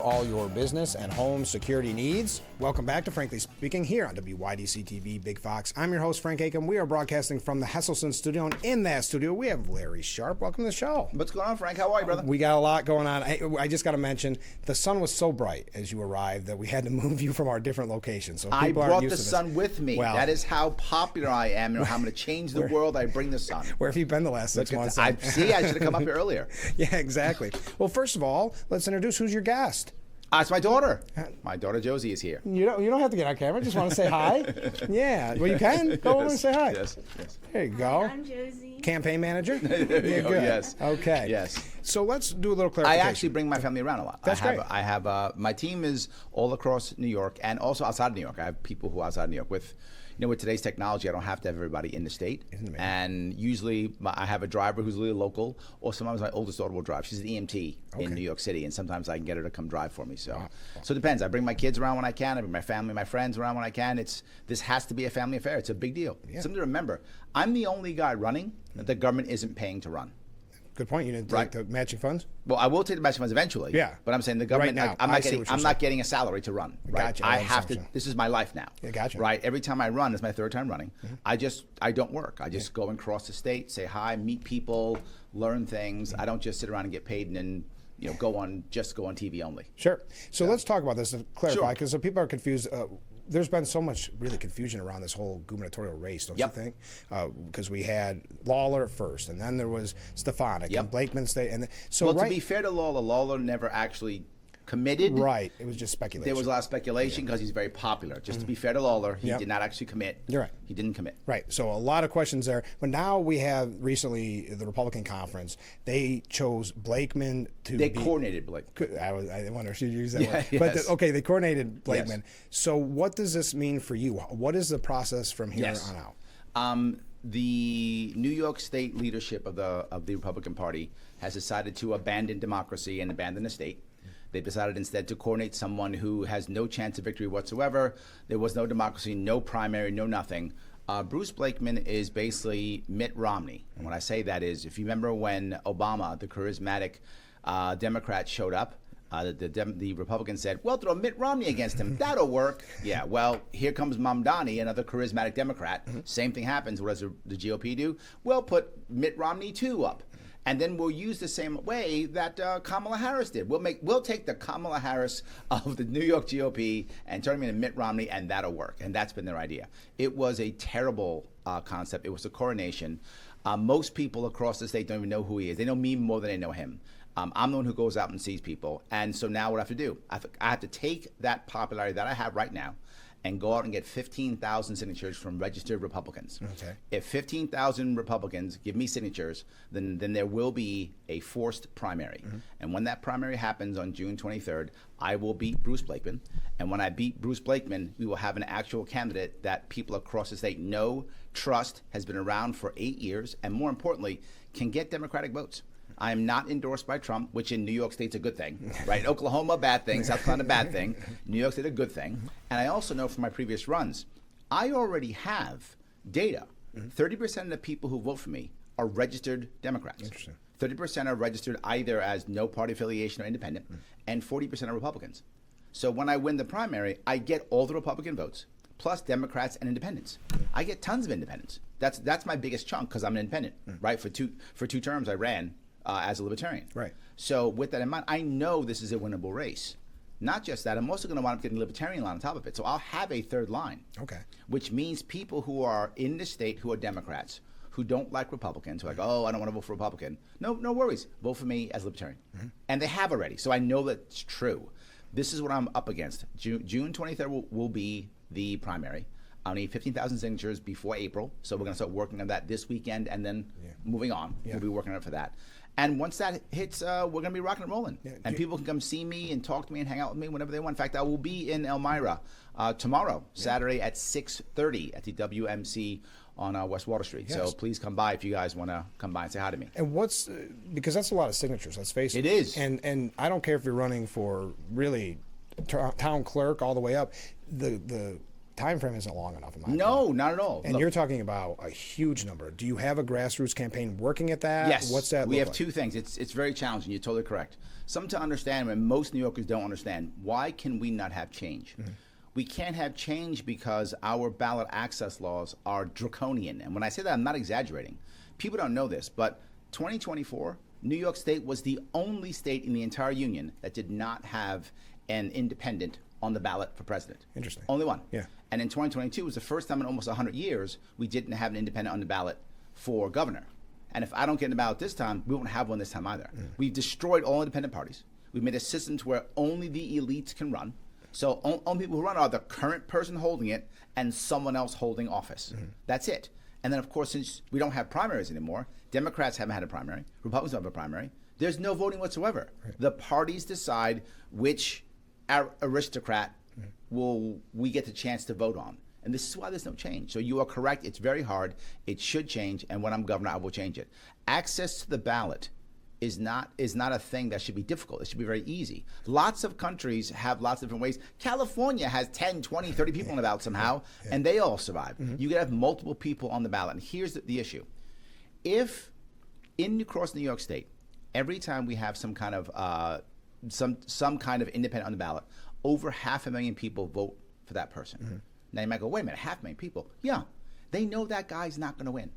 All your business and home security needs. Welcome back to Frankly Speaking here on WYDC TV Big Fox. I'm your host, Frank Acomb. We are broadcasting from the Hesselson studio, and in that studio, we have Larry Sharpe. Welcome to the show. What's going on, Frank? How are you, brother? We got a lot going on. I just got to mention, the sun was so bright as you arrived that we had to move you from our different locations. So I brought the sun with me. Well, that is how popular I am. You know, how I'm going to change the world. I bring the sun. Where have you been the last 6 months? I should have come up here earlier. Yeah, exactly. Well, first of all, let's introduce who's your guest. It's my daughter. My daughter Josie is here. You don't have to get on camera. Just want to say hi. Yeah. Well, you can go over and say hi. Yes. There you go. Hi, I'm Josie. Campaign manager. There you go. Good. Yes. Okay. Yes. So let's do a little clarification. I actually bring my family around a lot. That's great. I have my team is all across New York and also outside of New York. I have people who are outside of New York with. You know, with today's technology, I don't have to have everybody in the state. And usually I have a driver who's really local, or sometimes my oldest daughter will drive. She's an EMT in New York City, and sometimes I can get her to come drive for me. So it depends. I bring my kids around when I can. I bring my family, my friends around when I can. This has to be a family affair. It's a big deal. Yeah. Something to remember. I'm the only guy running that the government isn't paying to run. Good point. You didn't take the matching funds? Well, I will take the matching funds eventually. Yeah. But I'm saying the government, right now, I'm not getting a salary to run. Right? Gotcha. I have to, this is my life now. Yeah, gotcha. Right? Every time I run, it's my third time running, I don't work. I just go and cross the state, say hi, meet people, learn things. I don't just sit around and get paid and then go on TV only. Sure. So let's talk about this to clarify, because some people are confused. There's been so much really confusion around this whole gubernatorial race, don't you think? Because we had Lawler first, and then there was Stefanik and Blakeman State, and so to be fair to Lawler never actually committed. Right. It was just speculation. There was a lot of speculation because he's very popular. Just to be fair to Lawler, he did not actually commit. You're right. He didn't commit. Right. So a lot of questions there. But now we have recently the Republican conference. They chose Blakeman to They coordinated Blakeman. I wonder if you use that word. Yes. But they coordinated Blakeman. Yes. So what does this mean for you? What is the process from here on out? The New York State leadership of the Republican Party has decided to abandon democracy and abandon the state. They decided instead to coordinate someone who has no chance of victory whatsoever. There was no democracy, no primary, no nothing. Bruce Blakeman is basically Mitt Romney. And when I say that is, if you remember when Obama, the charismatic Democrat, showed up, the Republicans said, well, throw Mitt Romney against him. That'll work. Yeah, well, here comes Mamdani, another charismatic Democrat. Same thing happens. What does the GOP do? Well, put Mitt Romney too up. And then we'll use the same way that Kamala Harris did. We'll take the Kamala Harris of the New York GOP and turn him into Mitt Romney, and that'll work. And that's been their idea. It was a terrible concept. It was a coronation. Most people across the state don't even know who he is. They know me more than they know him. I'm the one who goes out and sees people. And so now what I have to do, I have to take that popularity that I have right now and go out and get 15,000 signatures from registered Republicans. Okay. If 15,000 Republicans give me signatures, then there will be a forced primary. And when that primary happens on June 23rd, I will beat Bruce Blakeman. And when I beat Bruce Blakeman, we will have an actual candidate that people across the state know, trust, has been around for 8 years, and more importantly, can get Democratic votes. I am not endorsed by Trump, which in New York State's a good thing, right? Oklahoma, bad thing. South Carolina, bad thing. New York State, a good thing. And I also know from my previous runs, I already have data. 30% of the people who vote for me are registered Democrats. Interesting. 30% are registered either as no party affiliation or independent, and 40% are Republicans. So when I win the primary, I get all the Republican votes, plus Democrats and independents. I get tons of independents. That's my biggest chunk because I'm an independent, right? For two terms, I ran as a libertarian. Right. So with that in mind, I know this is a winnable race. Not just that, I'm also going to wind up getting a libertarian line on top of it. So I'll have a third line. Okay. Which means people who are in the state who are Democrats, who don't like Republicans, who are like, oh, I don't want to vote for Republican. No worries. Vote for me as libertarian. And they have already. So I know that's true. This is what I'm up against. June 23rd will be the primary. I'll need 15,000 signatures before April. So we're going to start working on that this weekend and then moving on. We'll be working on it for that. And once that hits, we're going to be rocking and rolling. And people can come see me and talk to me and hang out with me whenever they want. In fact, I will be in Elmira tomorrow, Saturday at 6:30 at the WMC on West Water Street. Yes. So please come by if you guys want to come by and say hi to me. And because that's a lot of signatures, let's face it. It is. And I don't care if you're running for really town clerk all the way up. The time frame isn't long enough. In my No, opinion. not at all. And Look, you're talking about a huge number. Do you have a grassroots campaign working at that? yes. What's that We look have like? two things. It's very challenging. You're totally correct. Something to understand, and most New Yorkers don't understand, why can we not have change? We can't have change because our ballot access laws are draconian. And when I say that, I'm not exaggerating. People don't know this, but 2024, New York State was the only state in the entire union that did not have an independent on the ballot for president. Interesting. Only one. Yeah. And in 2022 was the first time in almost 100 years we didn't have an independent on the ballot for governor. And if I don't get in the ballot this time, we won't have one this time either. We've destroyed all independent parties. We've made a system to where only the elites can run. So only people who run are the current person holding it and someone else holding office. That's it. And then, of course, since we don't have primaries anymore, Democrats haven't had a primary, Republicans don't have a primary, there's no voting whatsoever. Right. The parties decide which aristocrat we get the chance to vote on. And this is why there's no change. So you are correct. It's very hard. It should change. And when I'm governor, I will change it. Access to the ballot is not a thing that should be difficult. It should be very easy. Lots of countries have lots of different ways. California has 10, 20, 30 people on the ballot somehow, and they all survive. You can have multiple people on the ballot. And here's the issue. If across New York State, every time we have some kind of some kind of independent on the ballot, over 500,000 people vote for that person. Now you might go, wait a minute, 500,000 people. Yeah, they know that guy's not going to win.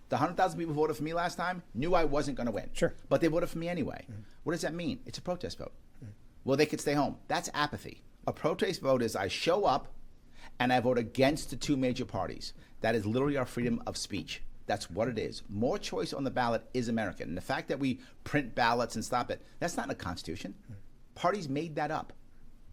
The 100,000 people who voted for me last time knew I wasn't going to win. Sure. But they voted for me anyway. What does that mean? It's a protest vote. Well, they could stay home. That's apathy. A protest vote is I show up and I vote against the two major parties. That is literally our freedom of speech. That's what it is. More choice on the ballot is American. And the fact that we print ballots and stop it, that's not in the Constitution. Parties made that up.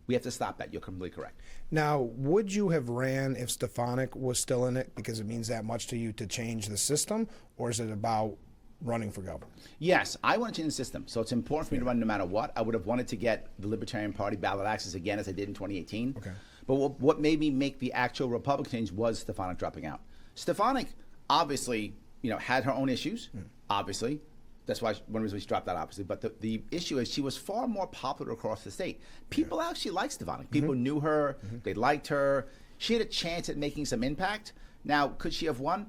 We have to stop that. You're completely correct. Now, would you have ran if Stefanik was still in it because it means that much to you to change the system, or is it about running for governor? Yes, I want to change the system. So it's important for me to run no matter what. I would have wanted to get the Libertarian Party ballot access again as I did in 2018. Okay. But what made me make the actual Republican change was Stefanik dropping out. Stefanik obviously, had her own issues, obviously. That's why one reason she dropped out, obviously. But the issue is she was far more popular across the state. People actually liked Stefanik. People knew her. They liked her. She had a chance at making some impact. Now, could she have won?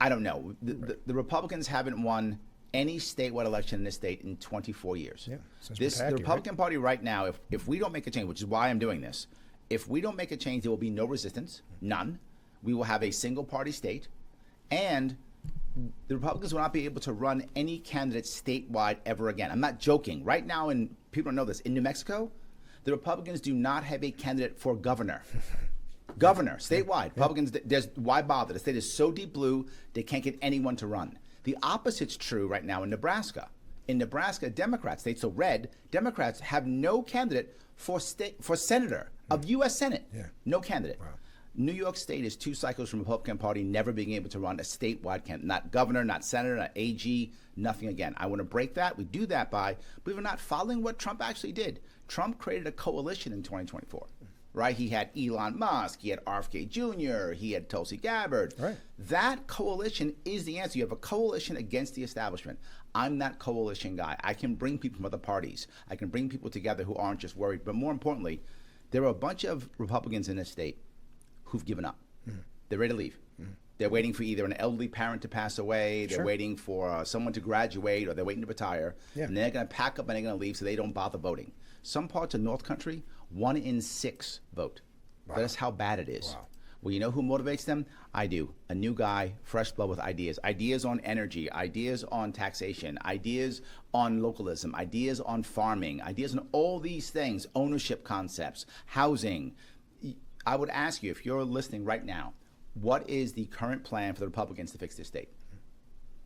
I don't know. The Republicans haven't won any statewide election in this state in 24 years. Yeah, The Republican Party right now, if we don't make a change, which is why I'm doing this, if we don't make a change, there will be no resistance, none. We will have a single party state, and the Republicans will not be able to run any candidate statewide ever again. I'm not joking. Right now, and people don't know this, in New Mexico, the Republicans do not have a candidate for governor. Governor, statewide. Republicans, why bother? The state is so deep blue, they can't get anyone to run. The opposite's true right now in Nebraska. In Nebraska, Democrats, states so red, Democrats have no candidate for senator of U.S. Senate. Yeah. No candidate. Wow. New York State is 2 cycles from the Republican Party never being able to run a statewide candidate. Not governor, not senator, not AG, nothing again. I want to break that. We do that by, believe it or not, following what Trump actually did. Trump created a coalition in 2024, right? He had Elon Musk, he had RFK Jr., he had Tulsi Gabbard. Right. That coalition is the answer. You have a coalition against the establishment. I'm that coalition guy. I can bring people from other parties. I can bring people together who aren't just worried. But more importantly, there are a bunch of Republicans in this state who've given up. They're ready to leave. They're waiting for either an elderly parent to pass away, they're waiting for someone to graduate, or they're waiting to retire, and they're going to pack up and they're going to leave so they don't bother voting. Some parts of North Country, 1 in 6 vote. Wow. That's how bad it is. Wow. Well, you know who motivates them? I do. A new guy, fresh blood with ideas. Ideas on energy, ideas on taxation, ideas on localism, ideas on farming, ideas on all these things, ownership concepts, housing. I would ask you, if you're listening right now, what is the current plan for the Republicans to fix this state?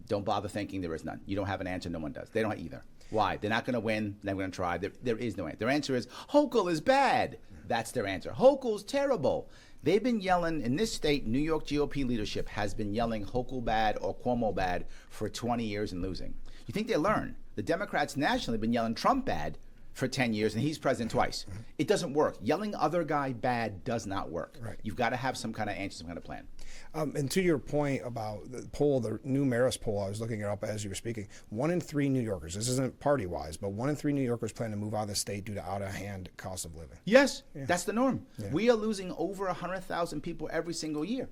Don't bother thinking there is none. You don't have an answer. No one does. They don't either. Why? They're not going to win. They're going to try. There is no answer. Their answer is, Hochul is bad. That's their answer. Hochul's terrible. They've been yelling in this state. New York GOP leadership has been yelling Hochul bad or Cuomo bad for 20 years and losing. You think they learn? The Democrats nationally have been yelling Trump bad for 10 years and he's president twice. It doesn't work. Yelling other guy bad does not work. Right. You've got to have some kind of answer, some kind of plan. And to your point about the poll, the new Marist poll, I was looking it up as you were speaking. 1 in 3 New Yorkers, this isn't party-wise, but 1 in 3 New Yorkers plan to move out of the state due to out-of-hand cost of living. Yes, that's the norm. Yeah. We are losing over 100,000 people every single year.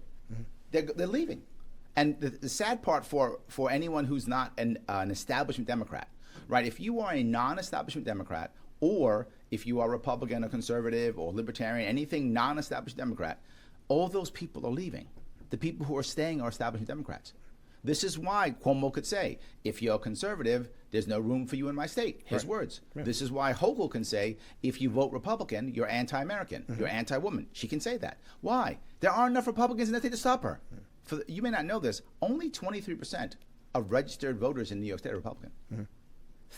They're leaving. And the sad part for anyone who's not an establishment Democrat, right? If you are a non-establishment Democrat, or if you are Republican or conservative or libertarian, anything non-established Democrat, all those people are leaving. The people who are staying are establishment Democrats. This is why Cuomo could say, if you're conservative, there's no room for you in my state. His words. Yeah. This is why Hochul can say, if you vote Republican, you're anti-American, you're anti-woman. She can say that. Why? There aren't enough Republicans in the state to stop her. You may not know this, only 23% of registered voters in New York State are Republican.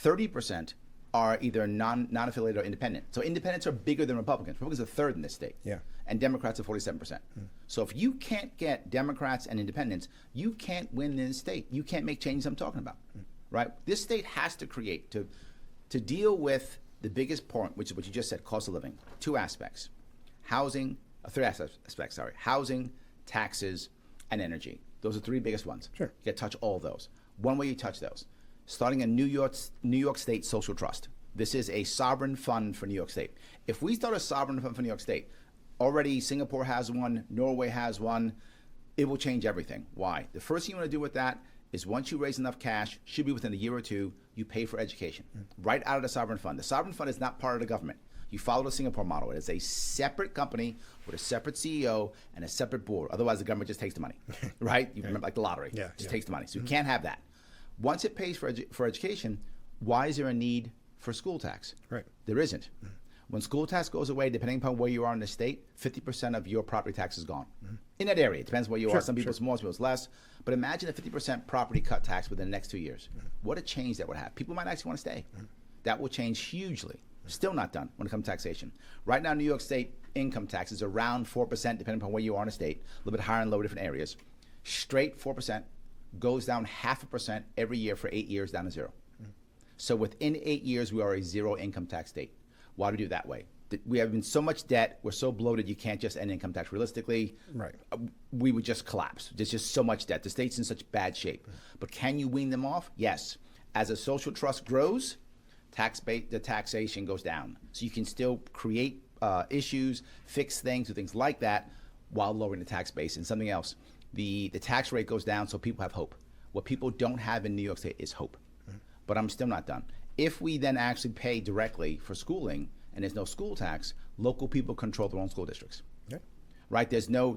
30% are either non-affiliated or independent. So independents are bigger than Republicans. Republicans are third in this state. Yeah. And Democrats are 47%. So if you can't get Democrats and independents, you can't win in this state. You can't make changes I'm talking about, right? This state has to create, to deal with the biggest point, which is what you just said, cost of living. 2 aspects. Housing, 3 aspects, sorry. Housing, taxes, and energy. Those are 3 biggest ones. Sure. You got to touch all those. One way you touch those. Starting a New York State social trust. This is a sovereign fund for New York State. If we start a sovereign fund for New York State, already Singapore has one, Norway has one, it will change everything. Why? The first thing you want to do with that is once you raise enough cash, should be within a year or 2, you pay for education. Right out of the sovereign fund. The sovereign fund is not part of the government. You follow the Singapore model. It is a separate company with a separate CEO and a separate board. Otherwise, the government just takes the money, right? You remember, like the lottery, just takes the money. So you can't have that. Once it pays for education, why is there a need for school tax? Right. There isn't. When school tax goes away, depending upon where you are in the state, 50% of your property tax is gone. In that area, it depends where you are. Some people it's more, some people it's less. But imagine a 50% property cut tax within the next 2 years. What a change that would have. People might actually want to stay. That will change hugely. Still not done when it comes to taxation. Right now, New York State income tax is around 4%, depending upon where you are in the state, a little bit higher and lower different areas. Straight 4%, goes down 0.5% every year for 8 years, down to 0. So within 8 years, we are a 0 income tax state. Why do we do it that way? We have been so much debt, we're so bloated, you can't just end income tax. Realistically, we would just collapse. There's just so much debt. The state's in such bad shape. But can you wean them off? Yes. As a social trust grows, the taxation goes down. So you can still create issues, fix things, do things like that, while lowering the tax base. And something else, the tax rate goes down so people have hope. What people don't have in New York State is hope. But I'm still not done. If we then actually pay directly for schooling and there's no school tax, local people control their own school districts. Right? There's no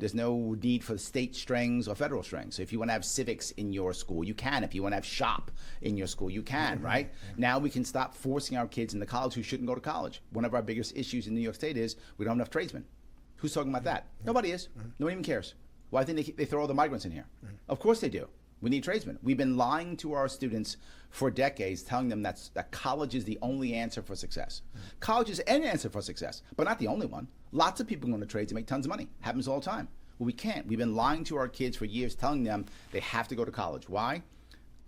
need for state strings or federal strings. So if you want to have civics in your school, you can. If you want to have Sharpe in your school, you can, right? Now we can stop forcing our kids into college who shouldn't go to college. One of our biggest issues in New York State is we don't have enough tradesmen. Who's talking about that? Nobody is. Nobody even cares. Well, I think they throw all the migrants in here. Of course they do. We need tradesmen. We've been lying to our students for decades, telling them that college is the only answer for success. College is an answer for success, but not the only one. Lots of people go into trades and make tons of money. Happens all the time. Well, we can't. We've been lying to our kids for years, telling them they have to go to college. Why?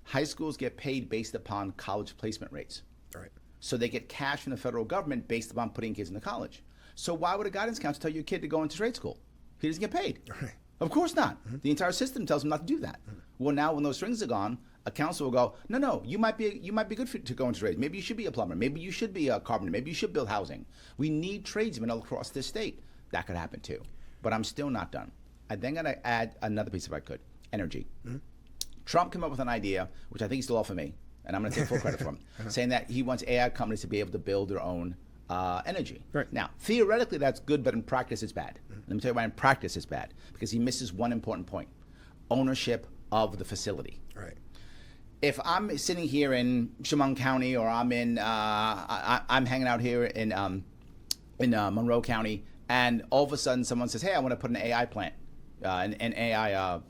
High schools get paid based upon college placement rates. Right. So they get cash from the federal government based upon putting kids into college. So why would a guidance counselor tell your kid to go into trade school? He doesn't get paid. Right. Of course not. The entire system tells him not to do that. Well, now when those strings are gone, a counselor will go, no, you might be good to go into trades. Maybe you should be a plumber. Maybe you should be a carpenter. Maybe you should build housing. We need tradesmen all across this state. That could happen too. But I'm still not done. I then got to add another piece if I could. Energy. Trump came up with an idea, which I think he's still off of me, and I'm going to take full credit for him, saying that he wants AI companies to be able to build their own energy. Right. Now, theoretically, that's good, but in practice, it's bad. Let me tell you why in practice it's bad. Because he misses one important point. Ownership of the facility. Right. If I'm sitting here in Chemung County, or I'm in, I'm hanging out here in Monroe County, and all of a sudden someone says, hey, I want to put an AI plant, an AI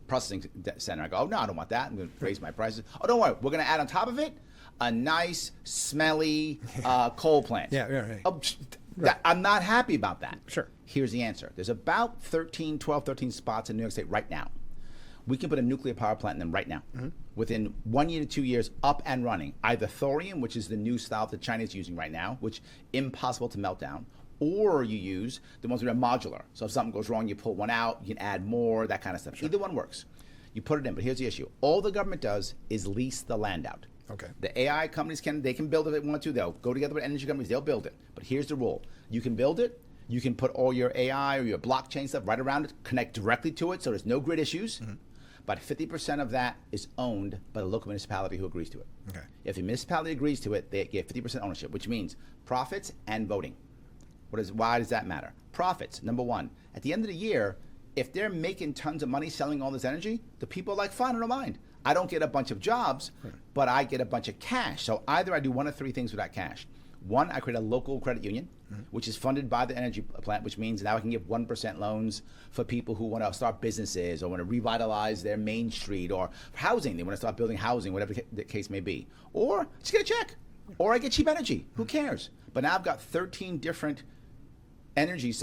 processing center. I go, oh, no, I don't want that. I'm going to raise my prices. Oh, don't worry. We're going to add on top of it a nice, smelly coal plant. Right. Oh, I'm not happy about that. Sure. Here's the answer. There's about 13 spots in New York State right now We can put a nuclear power plant in them right now. Within 1 year to 2 years, up and running. Either thorium, which is the new style that China is using right now, which impossible to melt down, or you use the ones that are modular. So if something goes wrong, you pull one out, you can add more, that kind of stuff. Sure. Either one works. You put it in, but here's the issue. All the government does is lease the land out. Okay. The AI companies can build it if they want to. They'll go together with energy companies, they'll build it. But here's the rule. You can build it, you can put all your AI or your blockchain stuff right around it, connect directly to it so there's no grid issues. But 50% of that is owned by the local municipality who agrees to it. Okay. If the municipality agrees to it, they get 50% ownership, which means profits and voting. Why does that matter? Profits, number one. At the end of the year, if they're making tons of money selling all this energy, the people are like, fine, I don't mind. I don't get a bunch of jobs, but I get a bunch of cash. So either I do one of three things with that cash. One, I create a local credit union, which is funded by the energy plant, which means now I can give 1% loans for people who want to start businesses or want to revitalize their main street, or housing. They want to start building housing, whatever the case may be. Or just get a check. Or I get cheap energy. Who cares? But now I've got 13 different energy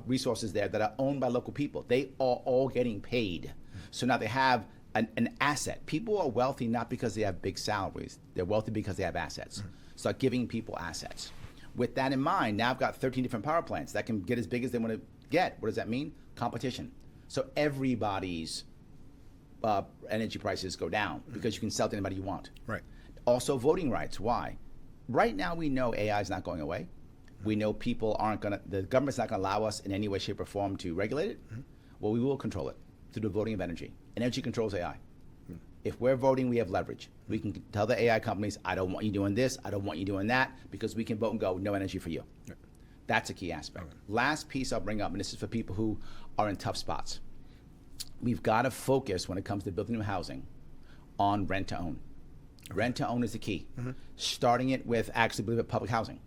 resources there that are owned by local people. They are all getting paid. So now they have an asset. People are wealthy not because they have big salaries. They're wealthy because they have assets. Start giving people assets. With that in mind, now I've got 13 different power plants that can get as big as they want to get. What does that mean? Competition. So everybody's energy prices go down because you can sell to anybody you want. Right. Also voting rights. Why? Right now we know AI is not going away. We know people aren't going to, the government's not going to allow us in any way, shape, or form to regulate it. Well, we will control it through the voting of energy. And energy controls AI. If we're voting, we have leverage. We can tell the AI companies, I don't want you doing this, I don't want you doing that, because we can vote and go, no energy for you. That's a key aspect. Last piece I'll bring up, and this is for people who are in tough spots. We've got to focus when it comes to building new housing on rent to own. Rent to own is the key. Starting it with actually, believe it, public housing.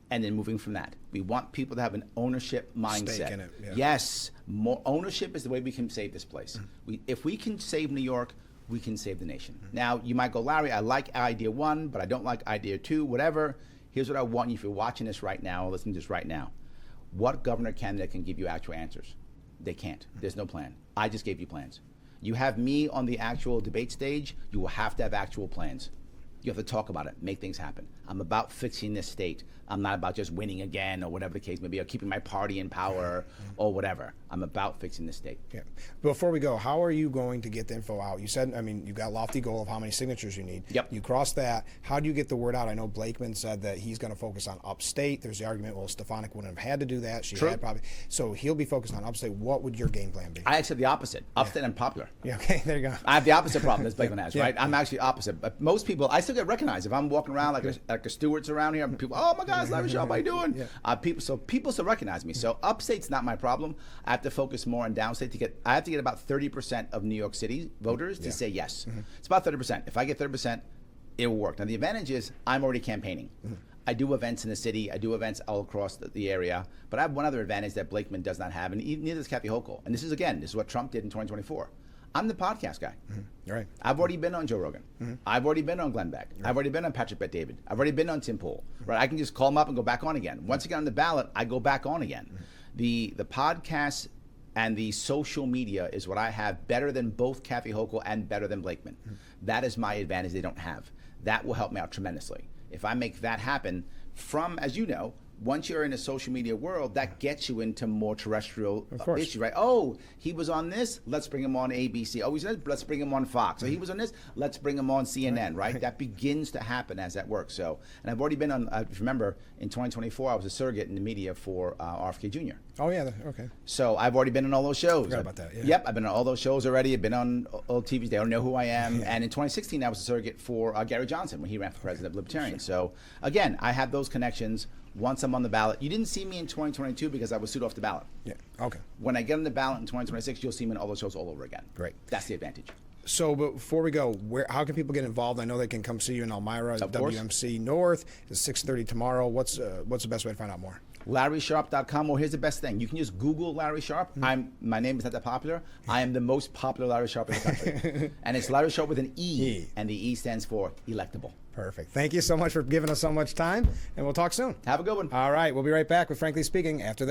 And then moving from that. We want people to have an ownership mindset. Stake in it, yeah. Yes, more ownership is the way we can save this place. If we can save New York, we can save the nation. Now, you might go, Larry, I like idea one, but I don't like idea two, whatever. Here's what I want you, if you're watching this right now, or listening to this right now. What governor candidate can give you actual answers? They can't. There's no plan. I just gave you plans. You have me on the actual debate stage, you will have to have actual plans. You have to talk about it, make things happen. I'm about fixing this state. I'm not about just winning again or whatever the case may be, or keeping my party in power or whatever. I'm about fixing the state. Yeah. Before we go, how are you going to get the info out? You said, I mean, you've got a lofty goal of how many signatures you need. Yep. You crossed that. How do you get the word out? I know Blakeman said that he's going to focus on upstate. There's the argument, well, Stefanik wouldn't have had to do that. She had probably. So he'll be focused on upstate. What would your game plan be? I actually have the opposite. Upstate and popular. Yeah, okay, there you go. I have the opposite problem as Blakeman has, right? I'm actually opposite. But most people, I still get recognized. If I'm walking around like a Stewart's around here, people, oh my God, it's Larry Sharpe, how you doing? People still recognize me. So upstate's not my problem. I have to focus more on downstate I have to get about 30% of New York City voters to say yes. It's about 30%. If I get 30%, it will work. Now the advantage is I'm already campaigning. I do events in the city. I do events all across the area. But I have one other advantage that Blakeman does not have, and neither does Kathy Hochul. And this is what Trump did in 2024. I'm the podcast guy. Right. I've already been on Joe Rogan. I've already been on Glenn Beck. I've already been on Patrick Bet-David. I've already been on Tim Pool. Right. I can just call them up and go back on again. Once I get on the ballot, I go back on again. The podcast and the social media is what I have better than both Kathy Hochul and better than Blakeman. That is my advantage they don't have. That will help me out tremendously. If I make that happen from, as you know, once you're in a social media world, that gets you into more terrestrial issues, right? Oh, he was on this, let's bring him on ABC. Oh, let's bring him on Fox. Oh, he was on this, let's bring him on CNN, right? That begins to happen as that works. So, and I've already been on, if you remember, in 2024, I was a surrogate in the media for RFK Jr. Oh, yeah, okay. So I've already been on all those shows. Forgot about that, yeah. Yep, I've been on all those shows already. I've been on all TVs. They don't know who I am. And in 2016, I was a surrogate for Gary Johnson when he ran for president of Libertarian. So, again, I have those connections. Once I'm on the ballot, you didn't see me in 2022 because I was sued off the ballot. Yeah, okay. When I get on the ballot in 2026, you'll see me in all those shows all over again. Great. That's the advantage. So before we go, how can people get involved? I know they can come see you in Elmira, WMC North. It's 6:30 tomorrow. What's the best way to find out more? LarrySharpe.com. Well, here's the best thing. You can just Google Larry Sharpe. My name is not that popular. I am the most popular Larry Sharpe in the country. And it's Larry Sharpe with an E. And the E stands for electable. Perfect. Thank you so much for giving us so much time, and we'll talk soon. Have a good one. All right. We'll be right back with Frankly Speaking after this.